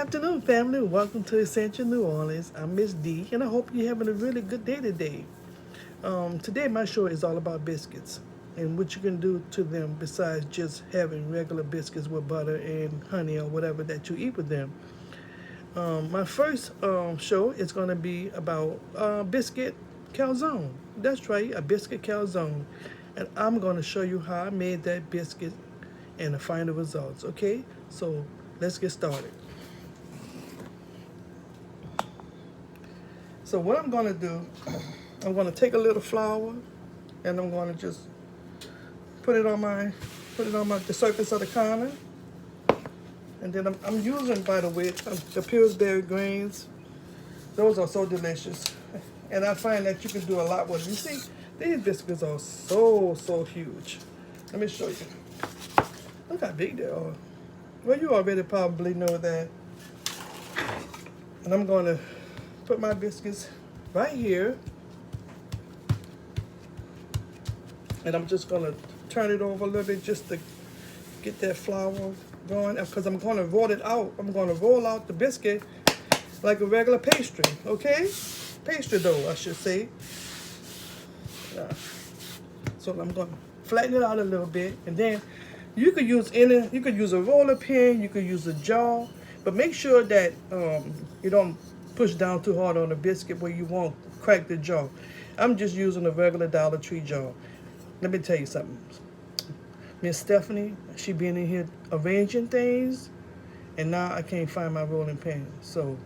afternoon, family. Welcome to Essential New Orleans. I'm Miss D, and I hope you're having a really good day today. Today, my show is all about biscuits and what you can do to them besides just having regular biscuits with butter and honey or whatever that you eat with them. My first show is going to be about biscuit calzone. That's right, a biscuit calzone. And I'm going to show you how I made that biscuit and the final results. Okay, so let's get started. So what I'm going to do, I'm going to take a little flour and I'm going to just put it on the surface of the counter. And then I'm using, by the way, the Pillsbury grains. Those are so delicious. And I find that you can do a lot with them. You see, these biscuits are so huge. Let me show you. Look how big they are. Well, you already probably know that. And I'm going to put my biscuits right here. And I'm just going to turn it over a little bit just to get that flour going, because I'm going to roll it out. I'm going to roll out the biscuit like a regular pastry, okay? Pastry dough, I should say. So I'm going to flatten it out a little bit, and then you could use a roller pin, you could use a jar, but make sure that you don't push down too hard on the biscuit where you won't crack the jar. I'm just using a regular Dollar Tree jar. Let me tell you something. Miss Stephanie, she been in here arranging things, and now I can't find my rolling pin. So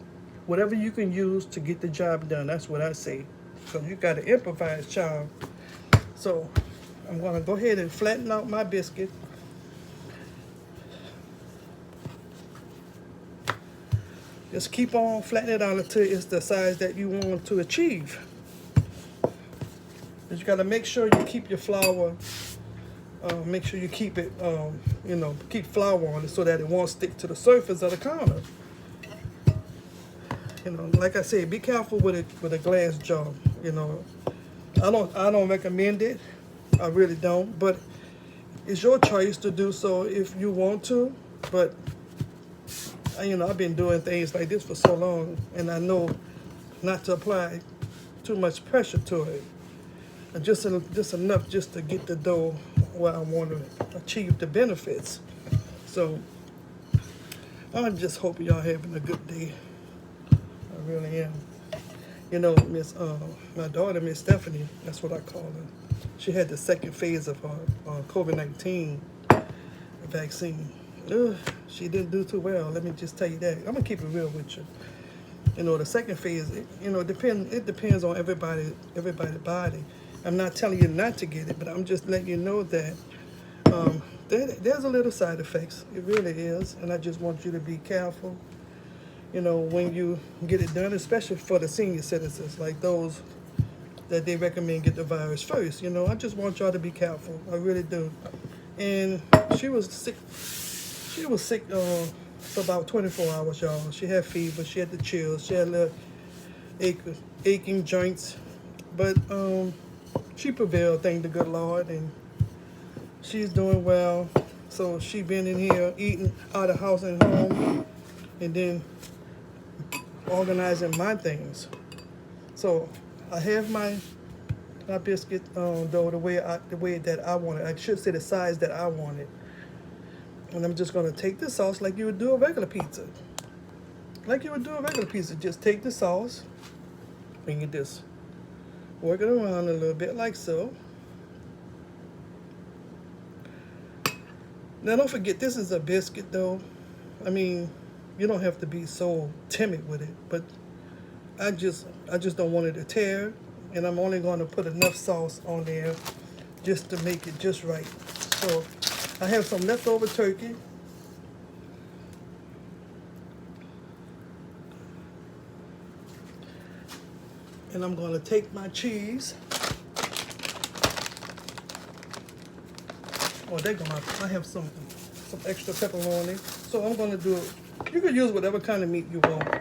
whatever you can use to get the job done, that's what I say. So you got to improvise, child. So I'm going to go ahead and flatten out my biscuit. Just keep on flattening it out until it's the size that you want to achieve. But you got to make sure you keep your flour. Make sure you keep it, keep flour on it so that it won't stick to the surface of the counter. Like I said, be careful with a glass jar. I don't recommend it. I really don't. But it's your choice to do so if you want to. But I've been doing things like this for so long, and I know not to apply too much pressure to it. Just enough just to get the dough where I want to achieve the benefits. So I just hope y'all having a good day. I really am. My daughter, Miss Stephanie, that's what I call her. She had the second phase of her COVID-19 vaccine. She didn't do too well. Let me just tell you that. I'm gonna keep it real with you. The second phase, it depends on everybody's body. I'm not telling you not to get it, but I'm just letting you know that there's a little side effects. It really is, and I just want you to be careful. When you get it done, especially for the senior citizens, like those that they recommend get the virus first. I just want y'all to be careful. I really do. And she was sick. She was sick for about 24 hours, y'all. She had fever. She had the chills. She had little aching joints, but she prevailed, thank the good Lord, and she's doing well. So she been in here eating out of house and home, and then organizing my things. So I have my biscuit dough the way that I want it. I should say the size that I want it. And I'm just gonna take the sauce like you would do a regular pizza. Just take the sauce and you just work it around a little bit like so. Now don't forget, this is a biscuit dough. You don't have to be so timid with it, but I just don't want it to tear, and I'm only going to put enough sauce on there just to make it just right. So I have some leftover turkey. And I'm going to take my cheese. Oh, there go I have some extra pepperoni. So I'm going to do, you can use whatever kind of meat you want.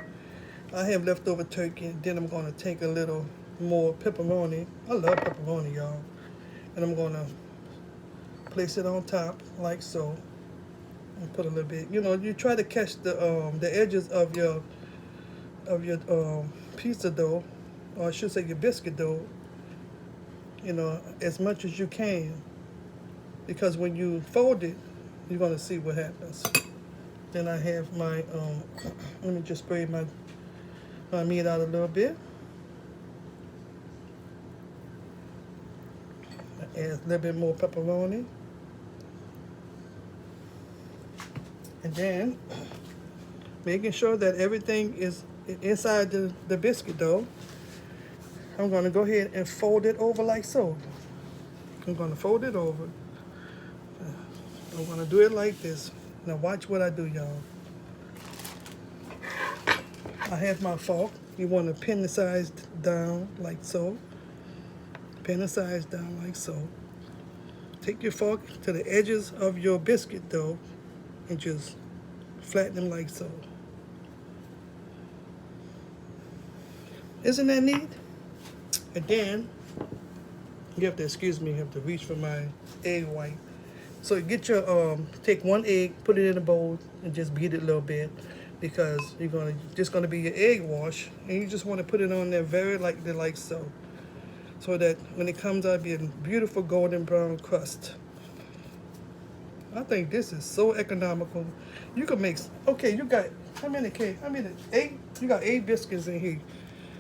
I have leftover turkey, and then I'm going to take a little more pepperoni. I love pepperoni, y'all. And I'm going to place it on top like so. And put a little bit. You know, you try to catch the edges of your pizza dough, or I should say your biscuit dough. You know, as much as you can, because when you fold it, you're gonna see what happens. Then I have my let me just spray my meat out a little bit. I add a little bit more pepperoni. And then making sure that everything is inside the biscuit dough, I'm gonna go ahead and fold it over like so. I'm gonna fold it over. I'm gonna do it like this. Now watch what I do, y'all. I have my fork. You wanna pin the sides down like so. Pin the sides down like so. Take your fork to the edges of your biscuit dough and just flatten them like so. Isn't that neat? And then, you have to, excuse me, you have to reach for my egg white. So get your, take one egg, put it in a bowl, and just beat it a little bit, because just gonna be your egg wash, and you just wanna put it on there very lightly like so. So that when it comes out, be a beautiful golden brown crust. I think this is so economical. You can make, okay, you got, how many, 8? You got 8 biscuits in here.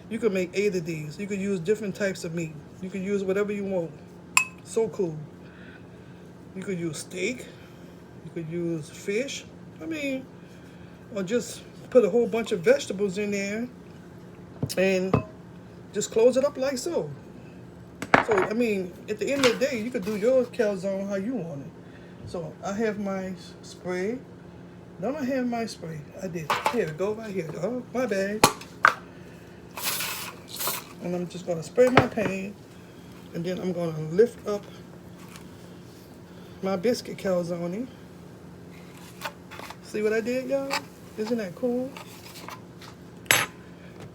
You can make 8 of these. You can use different types of meat. You can use whatever you want. So cool. You could use steak. You could use fish. Or just put a whole bunch of vegetables in there and just close it up like so. So, at the end of the day, you could do your calzone how you want it. So, I have my spray. Don't I have my spray? I did. Here we go, right here. Oh, my bad. And I'm just gonna spray my pan, and then I'm gonna lift up my biscuit calzone. See what I did, y'all? Isn't that cool?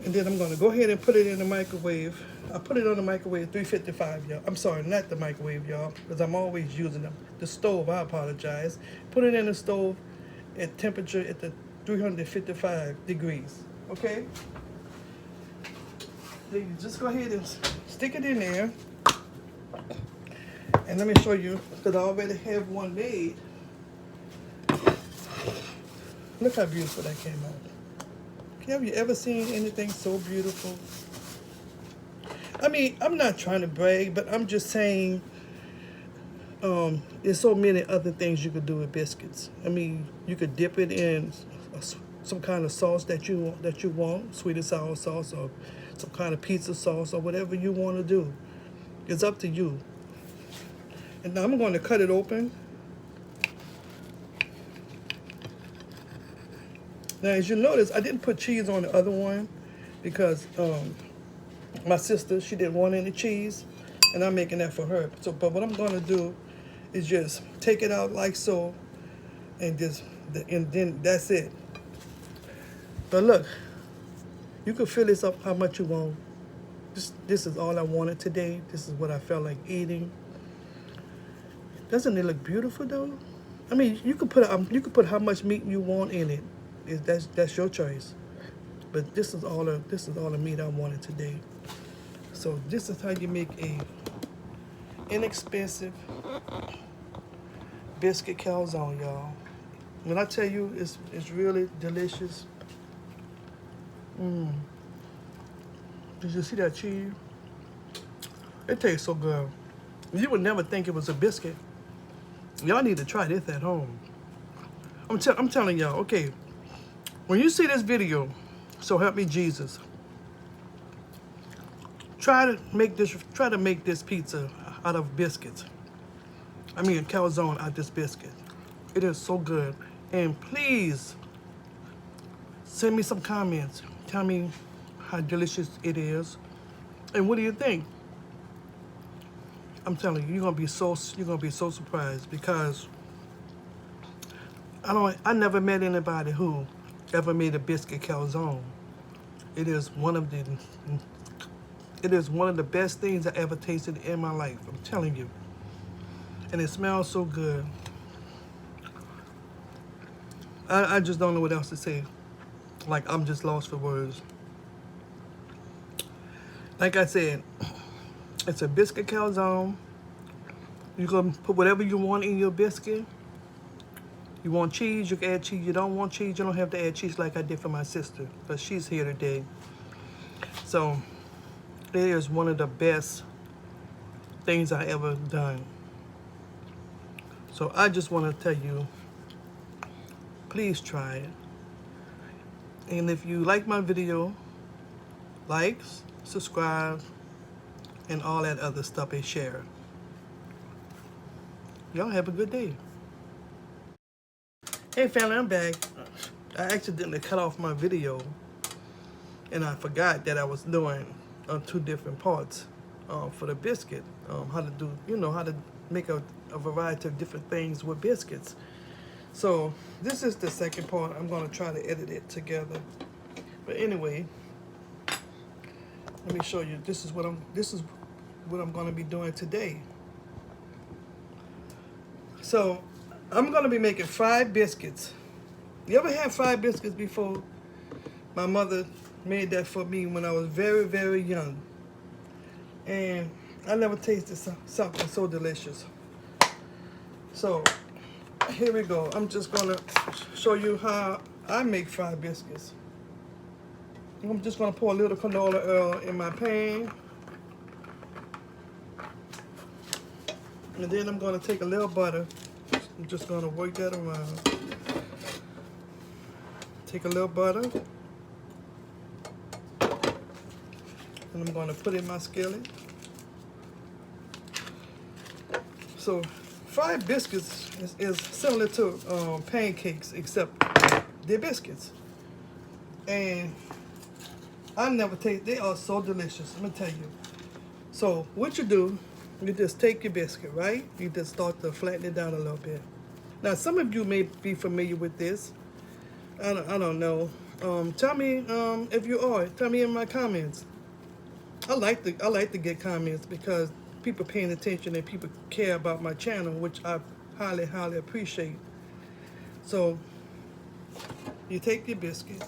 And then I'm gonna go ahead and put it in the microwave. I put it on the microwave 355, y'all. I'm sorry, not the microwave, y'all, because I'm always using the stove. I apologize. Put it in the stove at temperature at the 355 degrees. Okay? Then you just go ahead and stick it in there. And let me show you, because I already have one made. Look how beautiful that came out. Have you ever seen anything so beautiful? I'm not trying to brag, but I'm just saying there's so many other things you could do with biscuits. You could dip it in some kind of sauce that you want, sweet and sour sauce, or some kind of pizza sauce, or whatever you want to do. It's up to you. And now I'm going to cut it open. Now, as you notice, I didn't put cheese on the other one because my sister, she didn't want any cheese, and I'm making that for her. So, but what I'm going to do is just take it out like so, and then that's it. But look, you can fill this up how much you want. This is all I wanted today. This is what I felt like eating. Doesn't it look beautiful though? You could put how much meat you want in it. That's your choice. But this is all the meat I wanted today. So this is how you make a inexpensive biscuit calzone, y'all. When I tell you it's really delicious. Did you see that cheese? It tastes so good. You would never think it was a biscuit. Y'all need to try this at home. I'm telling y'all, okay, when you see this video, so help me Jesus, try to make this pizza out of biscuits. A calzone out of this biscuit. It is so good. And please send me some comments. Tell me how delicious it is. And what do you think? I'm telling you, you're gonna be so surprised, because I never met anybody who ever made a biscuit calzone. It is one of the best things I ever tasted in my life. I'm telling you. And it smells so good. I just don't know what else to say. Like, I'm just lost for words. Like I said, it's a biscuit calzone. You can put whatever you want in your biscuit. You want cheese, you can add cheese. You don't want cheese, you don't have to add cheese like I did for my sister, because she's here today. So it is one of the best things I ever done. So I just want to tell you, please try it. And if you like my video, like, subscribe, and all that other stuff, and share. Y'all have a good day. Hey family, I'm back. I accidentally cut off my video, and I forgot that I was doing 2 different parts for the biscuit. How to do, how to make a variety of different things with biscuits. So this is the second part. I'm gonna try to edit it together. But anyway, let me show you. This is what I'm gonna be doing today. So I'm gonna be making fried biscuits. You ever had fried biscuits before? My mother made that for me when I was very, very young. And I never tasted something so delicious. So here we go. I'm just gonna show you how I make fried biscuits. I'm just gonna pour a little canola oil in my pan. And then I'm gonna take a little butter. I'm just gonna work that around. Take a little butter. And I'm gonna put it in my skillet. So fried biscuits is similar to pancakes, except they're biscuits. And I never taste, they are so delicious, let me tell you. So what you do, you just take your biscuit, right? You just start to flatten it down a little bit. Now some of you may be familiar with this. I don't know. Tell me if you are. Tell me in my comments. I like to get comments because people paying attention and people care about my channel, which I highly, highly appreciate. So you take your biscuit.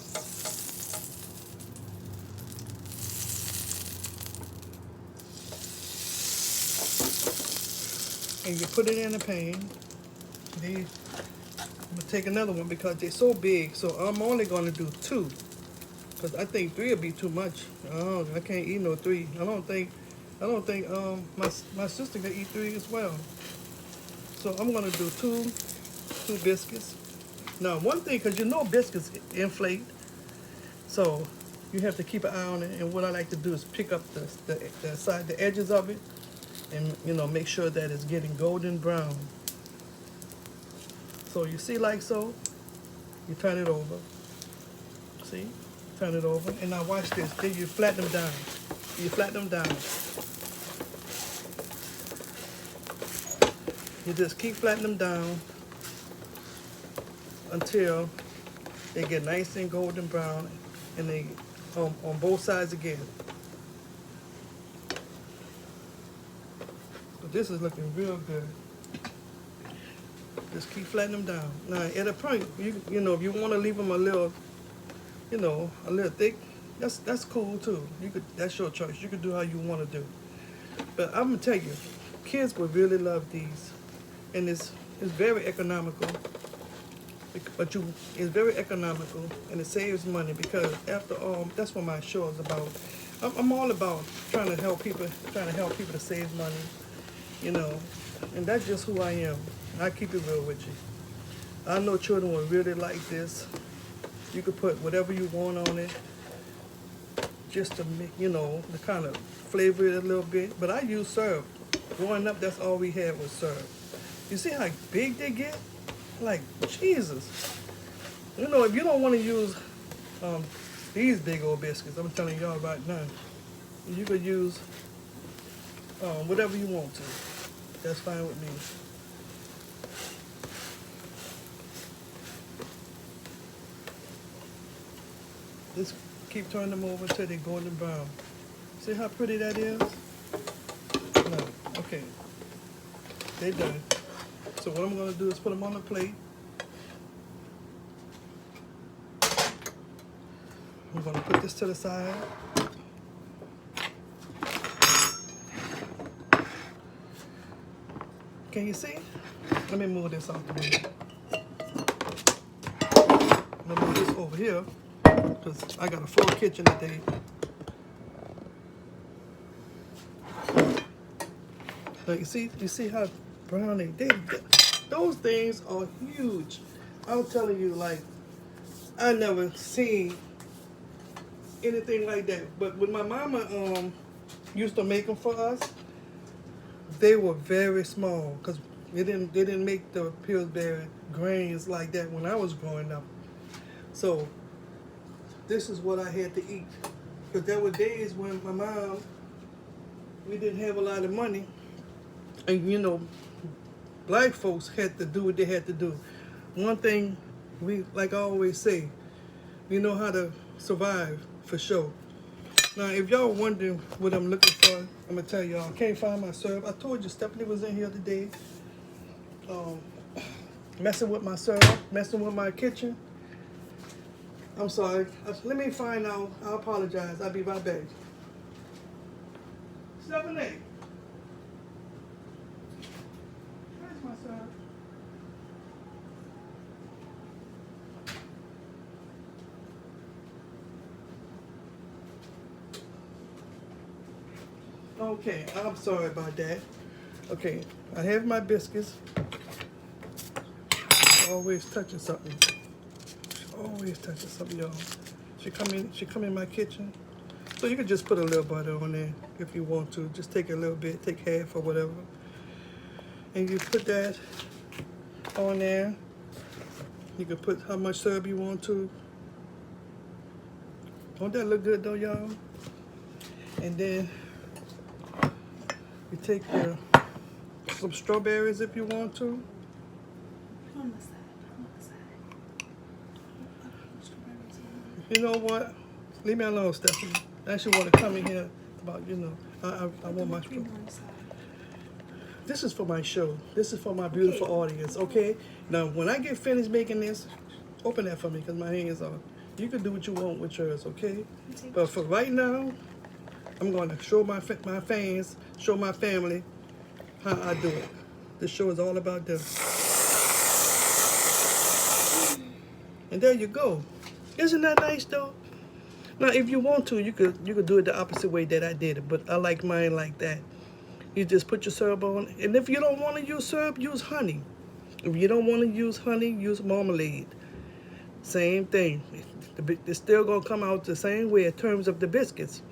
And you put it in a pan. Then I'm gonna take another one because they're so big. So I'm only gonna do 2. Because I think 3 would be too much. Oh, I can't eat no 3. I don't think my sister can eat 3 as well. So I'm gonna do two biscuits. Now one thing, because biscuits inflate, so you have to keep an eye on it. And what I like to do is pick up the edges of it, and make sure that it's getting golden brown. So you see, like so, you turn it over. See, turn it over, and now watch this. Then you flatten them down. You flatten them down. You just keep flattening them down until they get nice and golden brown, and they on both sides again. But this is looking real good. Just keep flattening them down. Now at a point, if you want to leave them a little, a little thick, that's cool too. That's your choice. You can do how you want to do. But I'm gonna tell you, kids would really love these, and it's very economical. It's very economical, and it saves money because after all, that's what my show is about. I'm all about trying to help people to save money, and that's just who I am. I keep it real with you. I know children will really like this. You could put whatever you want on it, just to make, to kind of flavor it a little bit. But I use syrup. Growing up, that's all we had was syrup. You see how big they get? Like, Jesus. If you don't want to use these big old biscuits, I'm telling y'all right now, you could use whatever you want to. That's fine with me. Just keep turning them over until they're golden brown. See how pretty that is? No. Okay. They're done. So what I'm going to do is put them on the plate. I'm gonna put this to the side. Can you see? Let me move this off the way. Let me move this over here because I got a full kitchen today. Now you see how brown they those things are huge. I'm telling you, like, I never seen anything like that. But when my mama used to make them for us, they were very small because they didn't make the Pillsbury grains like that when I was growing up. So this is what I had to eat, because there were days when my mom, we didn't have a lot of money, and you know, black folks had to do what they had to do. One thing we, like I always say, we know how to survive for sure. Now, if y'all wondering what I'm looking for, I'm gonna tell y'all. I can't find my syrup. I told you Stephanie was in here today, messing with my syrup, messing with my kitchen. I'm sorry. Let me find out. I apologize. I'll be right back. Stephanie, where's my syrup? Okay, I'm sorry about that. Okay, I have my biscuits. Always touching something. Always touching something, y'all. She come in my kitchen. So you can just put a little butter on there if you want to. Just take a little bit, take half or whatever. And you put that on there. You can put how much syrup you want to. Don't that look good though, y'all? And then you take some strawberries if you want to. On the side. On the side. You know what? Leave me alone, Stephanie. I actually want to come in here about, you know, I want my strawberries. This is for my show. This is for my beautiful audience, okay? Now, when I get finished making this, open that for me because my hands are. You can do what you want with yours, okay? But for right now, I'm going to show my fans, show my family how I do it. This show is all about them. And there you go. Isn't that nice though? Now, if you want to, you could do it the opposite way that I did it, but I like mine like that. You just put your syrup on, and if you don't want to use syrup, use honey. If you don't want to use honey, use marmalade. Same thing. It's still gonna come out the same way in terms of the biscuits.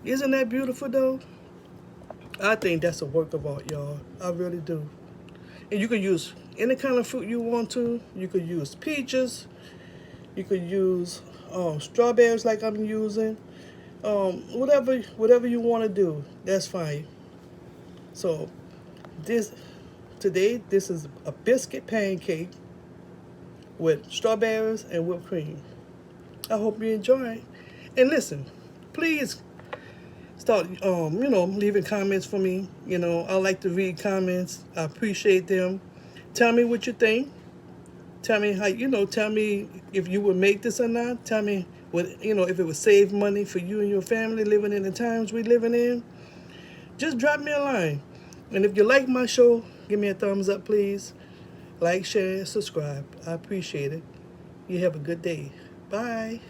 Isn't that beautiful though? I think that's a work of art, y'all. I really do. And you could use any kind of fruit you want to. You could use peaches. You could use strawberries like I'm using. Whatever you want to do, that's fine. So today this is a biscuit pancake with strawberries and whipped cream. I hope you enjoy it. And listen, please start leaving comments for me. You know, I like to read comments. I appreciate them. Tell me what you think. Tell me tell me if you would make this or not. Tell me if it would save money for you and your family living in the times we're living in. Just drop me a line. And if you like my show, give me a thumbs up, please. Like, share, and subscribe. I appreciate it. You have a good day. Bye.